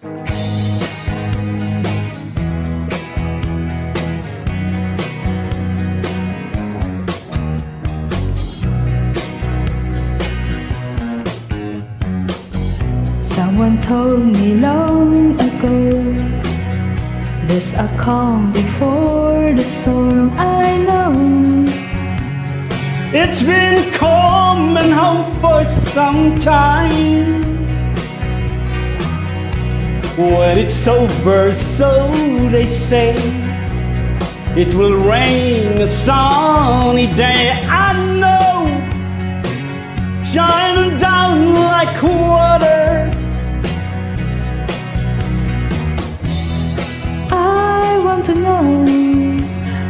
Someone told me long ago, there's a calm before the storm. I know it's been calm and home for some time. When it's over, so they say, it will rain a sunny day. I know, shining down like water. I want to know,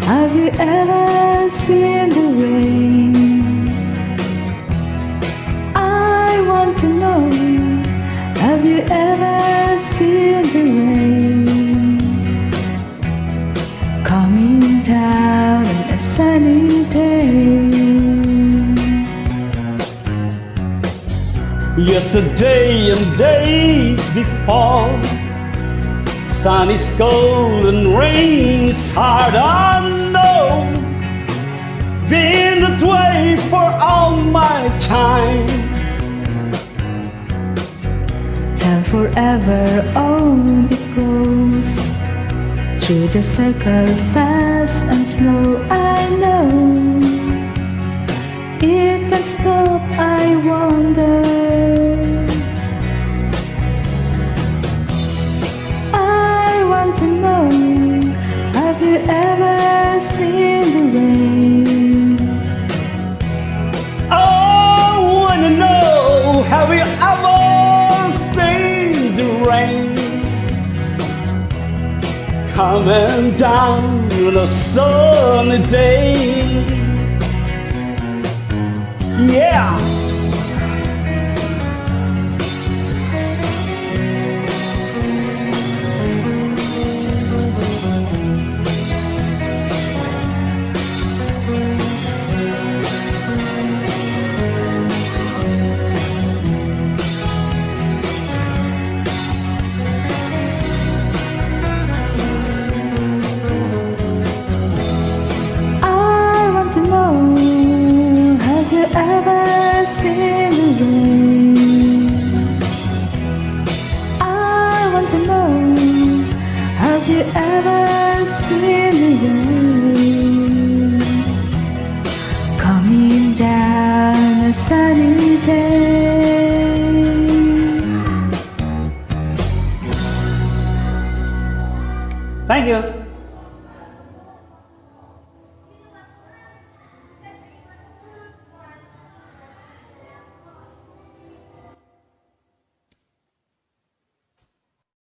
have you ever seen the rain? I want to know, have you ever seen the rain coming down on a sunny day? Yesterday and days before, sun is cold and rain is hard. I know, been that way for all my time. Time forever on it goes, through the circle fast and slow. I know, it can stop, I wonder. I want to know, have you ever seen the rain? I wanna know, have you ever seen the rain coming down on a sunny day? Yeah! Ever seen the rain? I want to know, have you ever seen the rain coming down a sunny day? Thank you.